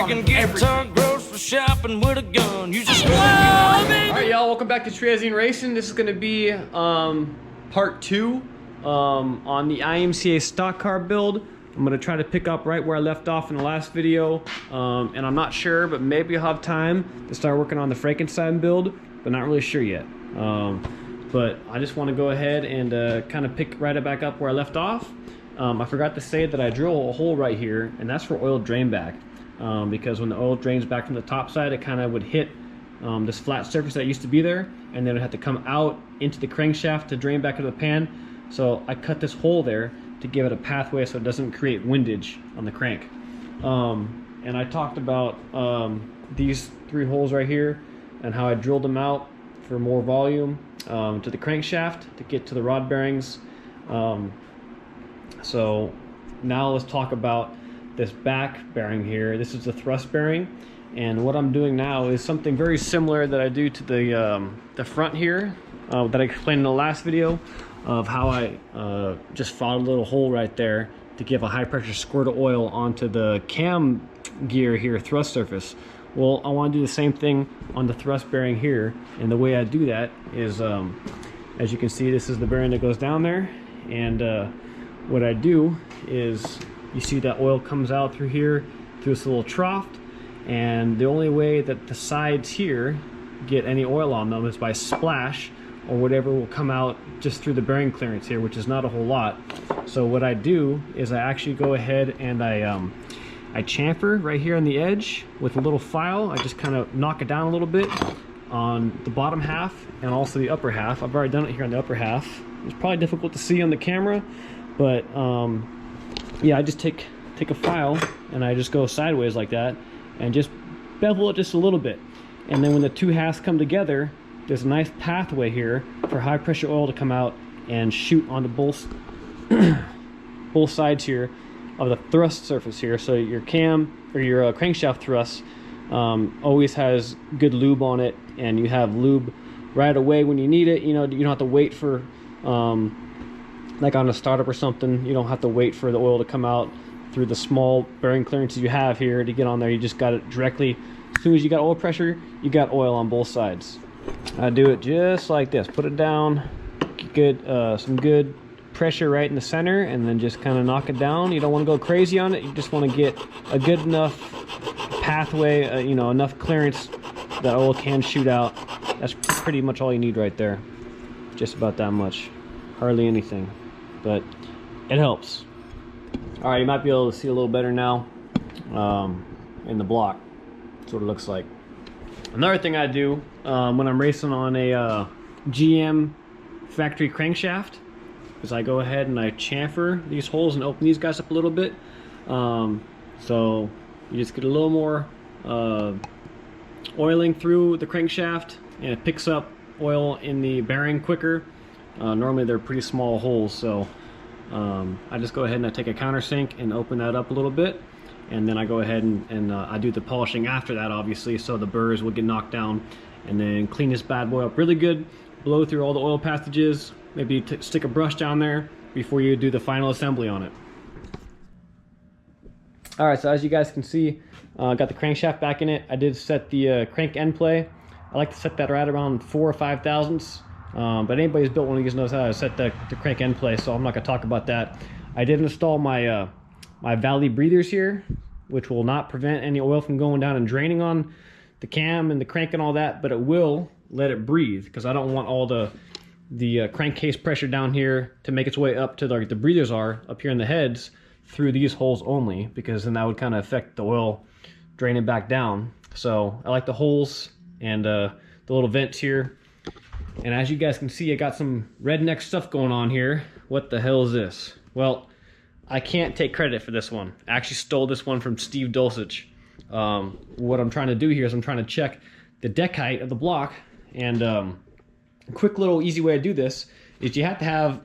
can get grocery shopping with a gun. You just love it. All right, y'all, welcome back to Cherezian Racing. This is gonna be part 2 on the IMCA stock car build. I'm gonna try to pick up right where I left off in the last video, and I'm not sure, but maybe I'll have time to start working on the Frankenstein build, but not really sure yet. But I just want to go ahead and kind of pick right back up where I left off. I forgot to say that I drill a hole right here, and that's for oil drain back, because when the oil drains back from the top side, it kind of would hit this flat surface that used to be there, and then it had to come out into the crankshaft to drain back into the pan. So I cut this hole there to give it a pathway so it doesn't create windage on the crank. And I talked about these 3 holes right here and how I drilled them out for more volume to the crankshaft to get to the rod bearings. So now let's talk about this back bearing here. This is the thrust bearing, and what I'm doing now is something very similar that I do to the front here that I explained in the last video, of how I just followed a little hole right there to give a high pressure squirt of oil onto the cam gear here, thrust surface. Well, I want to do the same thing on the thrust bearing here, and the way I do that is, as you can see, this is the bearing that goes down there, and what I do is, you see that oil comes out through here, through this little trough, and the only way that the sides here get any oil on them is by splash, or whatever will come out just through the bearing clearance here, which is not a whole lot. So what I do is I actually go ahead and I chamfer right here on the edge with a little file. I just kind of knock it down a little bit on the bottom half and also the upper half. I've already done it here on the upper half. It's probably difficult to see on the camera, but yeah, I just take a file and I just go sideways like that and just bevel it just a little bit. And then when the 2 halves come together, there's a nice pathway here for high pressure oil to come out and shoot onto both both sides here of the thrust surface here. So your cam or your crankshaft thrust always has good lube on it, and you have lube right away when you need it. You know, you don't have to wait for like on a startup or something, you don't have to wait for the oil to come out through the small bearing clearances you have here to get on there. You just got it directly. As soon as you got oil pressure, you got oil on both sides. I do it just like this. Put it down, get some good pressure right in the center, and then just kind of knock it down. You don't want to go crazy on it. You just want to get a good enough pathway, you know, enough clearance that oil can shoot out. That's pretty much all you need right there. Just about that much. Hardly anything, but it helps. All right, you might be able to see a little better now in the block. That's what it looks like. Another thing I do when I'm racing on a GM factory crankshaft is I go ahead and I chamfer these holes and open these guys up a little bit. So you just get a little more oiling through the crankshaft, and it picks up oil in the bearing quicker. Normally they're pretty small holes, so I just go ahead and I take a countersink and open that up a little bit. And then I go ahead and I do the polishing after that, obviously, so the burrs will get knocked down, and then clean this bad boy up really good, blow through all the oil passages, maybe stick a brush down there before you do the final assembly on it. All right, so as you guys can see, got the crankshaft back in it. I did set the crank end play. I like to set that right around 4 or 5 thousandths, but anybody who's built one of these knows how to set the crank end play, so I'm not gonna talk about that. I did install my my valley breathers here, which will not prevent any oil from going down and draining on the cam and the crank and all that, but it will let it breathe, because I don't want all the crankcase pressure down here to make its way up to the breathers are up here in the heads through these holes only, because then that would kind of affect the oil draining back down. So I like the holes and the little vents here. And as you guys can see, I got some redneck stuff going on here. What the hell is this? Well, I can't take credit for this one. I actually stole this one from Steve Dulcich. What I'm trying to do here is I'm trying to check the deck height of the block, and a quick little easy way to do this is you have to have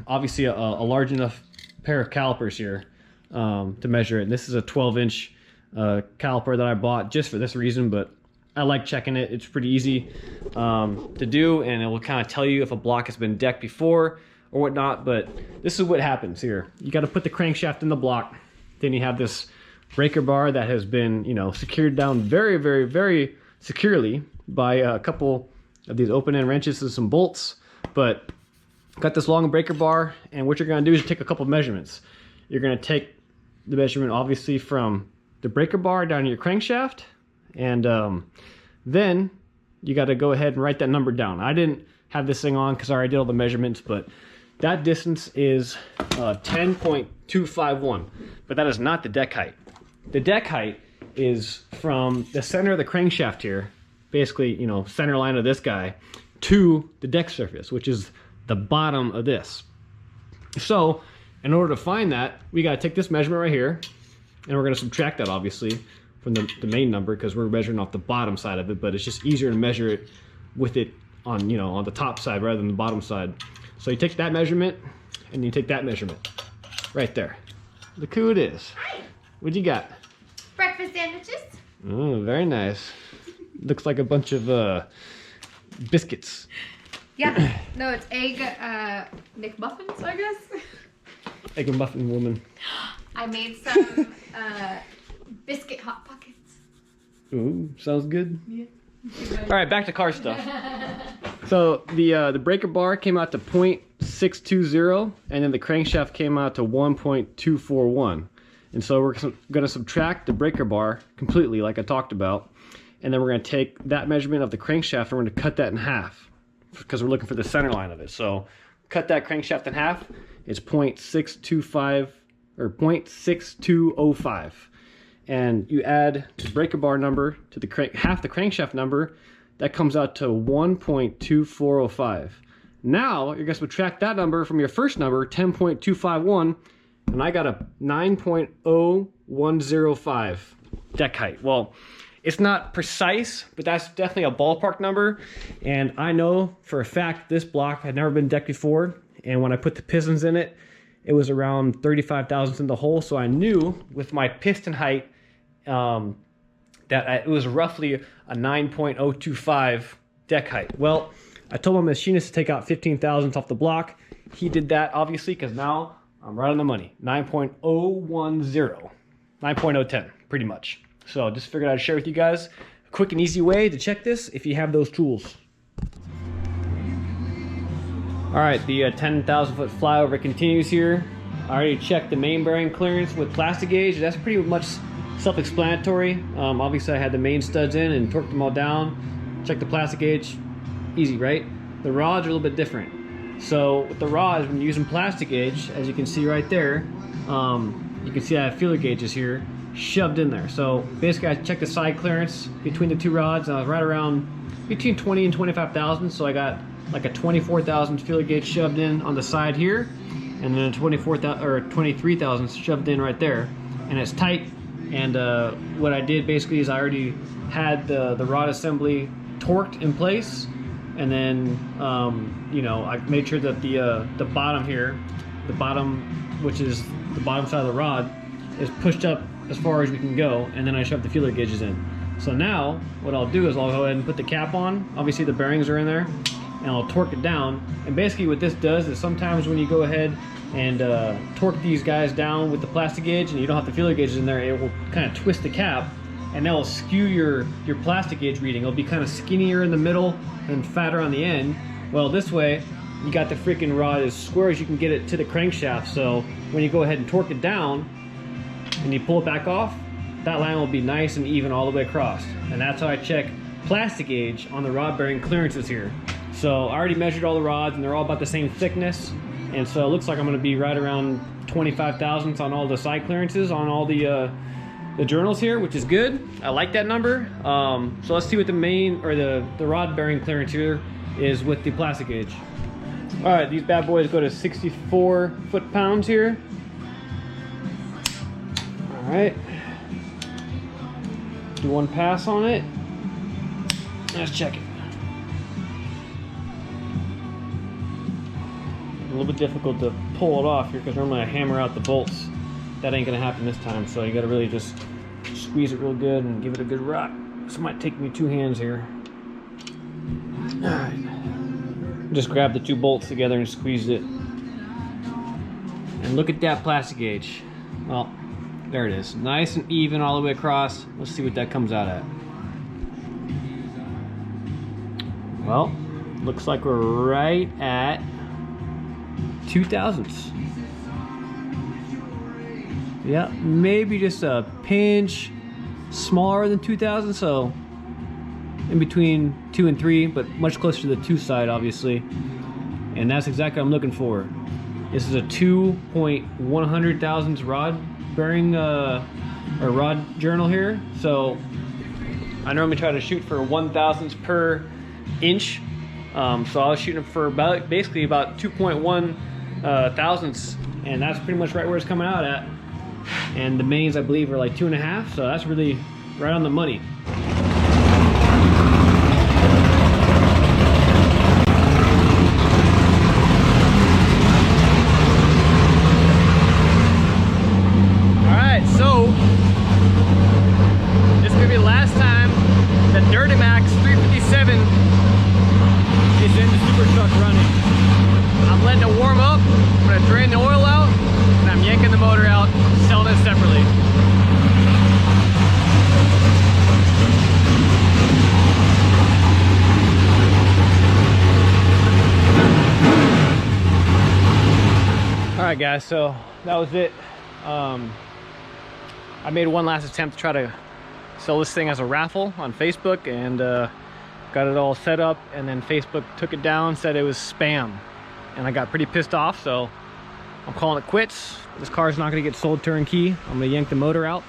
obviously a large enough pair of calipers here to measure it. And this is a 12-inch caliper that I bought just for this reason, but I like checking it. It's pretty easy to do, and it will kind of tell you if a block has been decked before or whatnot. But this is what happens here. You got to put the crankshaft in the block, then you have this breaker bar that has been, you know, secured down very, very, very securely by a couple of these open-end wrenches and some bolts. But got this long breaker bar, and what you're going to do is take a couple measurements. You're going to take the measurement obviously from the breaker bar down to your crankshaft, and then you got to go ahead and write that number down. I didn't have this thing on because I already did all the measurements, but that distance is 10.251, but that is not the deck height. The deck height is from the center of the crankshaft here, basically, you know, center line of this guy, to the deck surface, which is the bottom of this. So in order to find that, we got to take this measurement right here, and we're going to subtract that obviously from the main number, because we're measuring off the bottom side of it, but it's just easier to measure it with it on, you know, on the top side rather than the bottom side. So you take that measurement and you take that measurement right there. Look who it is. Hi. What you got? Breakfast sandwiches. Oh, very nice. Looks like a bunch of biscuits. Yeah. No, it's egg McMuffins, I guess. Egg and muffin woman. I made some biscuit hot pockets. Ooh, sounds good. Yeah. All right, back to car stuff. So the breaker bar came out to 0.620, and then the crankshaft came out to 1.241. And so we're going to subtract the breaker bar completely, like I talked about, and then we're going to take that measurement of the crankshaft and we're going to cut that in half, because we're looking for the center line of it. So cut that crankshaft in half. It's 0.625 or 0.6205. And you add the breaker bar number to the half the crankshaft number, that comes out to 1.2405. Now you're going to subtract that number from your first number, 10.251, and I got a 9.0105 deck height. Well, it's not precise, but that's definitely a ballpark number. And I know for a fact this block had never been decked before, and when I put the pistons in it, it was around 35 thousandths in the hole. So I knew with my piston height that it was roughly a 9.025 deck height. Well, I told my machinist to take out 15 thousandths off the block. He did that obviously, because now I'm right on the money. 9.010, 9.010, pretty much. So just figured I'd share with you guys a quick and easy way to check this if you have those tools. All right, the 10,000 foot flyover continues here. I already checked the main bearing clearance with plastic gauge. That's pretty much self-explanatory. Obviously I had the main studs in and torqued them all down. Check the plastic gauge, easy, right? The rods are a little bit different. So with the rods, when you're using plastic gauge, as you can see right there, you can see I have feeler gauges here shoved in there. So basically I checked the side clearance between the two rods, and I was right around between 20 and 25 thousand. So I got like a 24,000 feeler gauge shoved in on the side here, and then a 24,000 or 23,000 shoved in right there, and it's tight. And what I did basically is I already had the rod assembly torqued in place, and then you know, I made sure that the bottom here, the bottom, which is the bottom side of the rod, is pushed up as far as we can go, and then I shoved the feeler gauges in. So now what I'll do is I'll go ahead and put the cap on. Obviously the bearings are in there, and I'll torque it down. And basically what this does is sometimes when you go ahead and torque these guys down with the plastic gauge and you don't have the feeler gauges in there, it will kind of twist the cap, and that will skew your plastic gauge reading. It'll be kind of skinnier in the middle and fatter on the end. Well, this way you got the freaking rod as square as you can get it to the crankshaft. So when you go ahead and torque it down and you pull it back off, that line will be nice and even all the way across. And that's how I check plastic gauge on the rod bearing clearances here. So I already measured all the rods, and they're all about the same thickness. And so it looks like I'm going to be right around 25 thousandths on all the side clearances on all the journals here, which is good. I like that number. So let's see what the main, or the rod bearing clearance here is with the plastic gauge. All right, these bad boys go to 64 foot-pounds here. All right. Do one pass on it. Let's check it. A little bit difficult to pull it off here because normally I hammer out the bolts. That ain't gonna happen this time, so you gotta really just squeeze it real good and give it a good rock. This might take me 2 hands here. All right. Just grab the 2 bolts together and squeeze it. And look at that plastic gauge. Well, There it is. Nice and even all the way across. Let's see what that comes out at. Well, looks like we're right at 2/1000ths. Yeah, maybe just a pinch smaller than 2/1000, so in between 2 and 3, but much closer to the 2 side, obviously. And that's exactly what I'm looking for. This is a 2.100,000ths rod bearing or rod journal here. So I normally try to shoot for 1/1000ths per inch. So I was shooting for basically about 2.1 thousandths, and that's pretty much right where it's coming out at. And the mains, I believe, are like 2.5, so that's really right on the money. Alright, so this is gonna be the last time the Dirty Max 357 is in the super truck running. I'm letting it warm up, I'm gonna drain the oil out, and I'm yanking the motor out, selling it separately. Alright guys, so that was it. I made one last attempt to try to sell this thing as a raffle on Facebook, and got it all set up, and then Facebook took it down, said it was spam, and I got pretty pissed off, so I'm calling it quits. This car's not going to get sold turnkey. I'm going to yank the motor out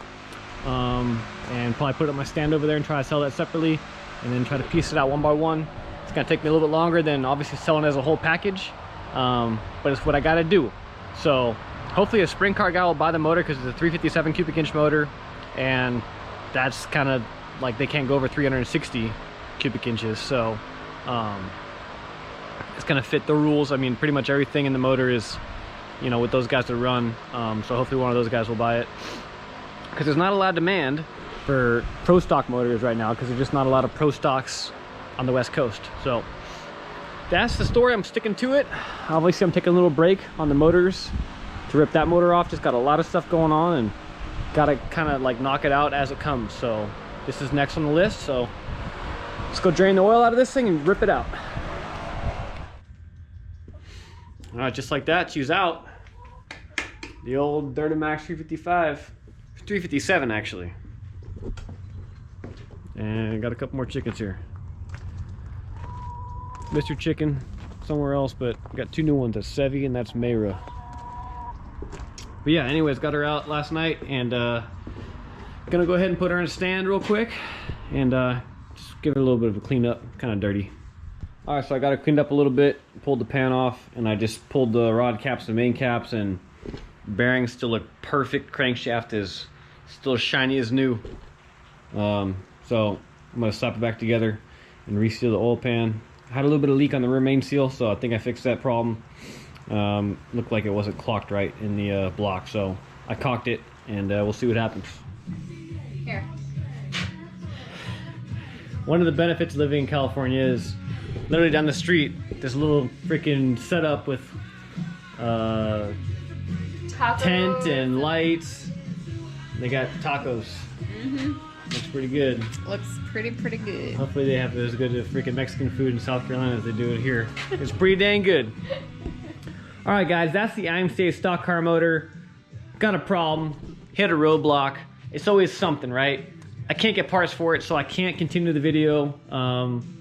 and probably put it on my stand over there and try to sell that separately, and then try to piece it out one by one. It's going to take me a little bit longer than obviously selling it as a whole package, but it's what I got to do. So hopefully a sprint car guy will buy the motor, because it's a 357 cubic inch motor, and that's kind of like they can't go over 360 cubic inches, so it's gonna fit the rules. I mean, pretty much everything in the motor is, you know, with those guys to run, so hopefully one of those guys will buy it, because there's not a lot of demand for pro stock motors right now, because there's just not a lot of pro stocks on the West Coast. So that's the story. I'm sticking to it. Obviously I'm taking a little break on the motors to rip that motor off. Just got a lot of stuff going on, and gotta kind of like knock it out as it comes. So this is next on the list, so let's go drain the oil out of this thing and rip it out. All right, just like that, she's out. The old Dirty Max 355, 357 actually. And got a couple more chickens here. Mr. Chicken somewhere else, but got 2 new ones. That's Sevi and that's Mayra. But yeah, anyways, got her out last night, and gonna go ahead and put her in a stand real quick, and just give her a little bit of a clean up. Kind of dirty. All right, so I got her cleaned up a little bit, pulled the pan off, and I just pulled the rod caps and main caps, and bearings still look perfect. Crankshaft is still shiny as new. So I'm gonna slap it back together and reseal the oil pan. I had a little bit of leak on the rear main seal, so I think I fixed that problem. Looked like it wasn't clocked right in the block, so I caulked it, and we'll see what happens. Here. One of the benefits of living in California is literally down the street, this little freaking setup with tent and lights. They got tacos. Looks pretty good. Looks pretty good. Hopefully they have as good of freaking Mexican food in South Carolina as they do it here. It's pretty dang good. All right, guys, that's the Imca stock car motor. Got a problem, hit a roadblock. It's always something, right? I can't get parts for it, so I can't continue the video.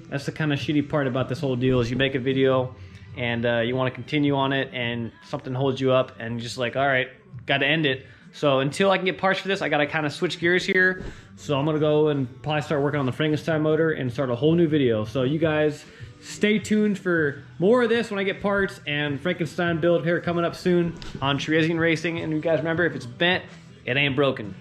That's the kind of shitty part about this whole deal, is you make a video and you want to continue on it, and something holds you up, and you're just like, all right, got to end it. So until I can get parts for this, I got to kind of switch gears here. So I'm going to go and probably start working on the Frankenstein motor and start a whole new video. So you guys stay tuned for more of this when I get parts, and Frankenstein build here coming up soon on Cherezian Racing. And you guys remember, if it's bent, it ain't broken.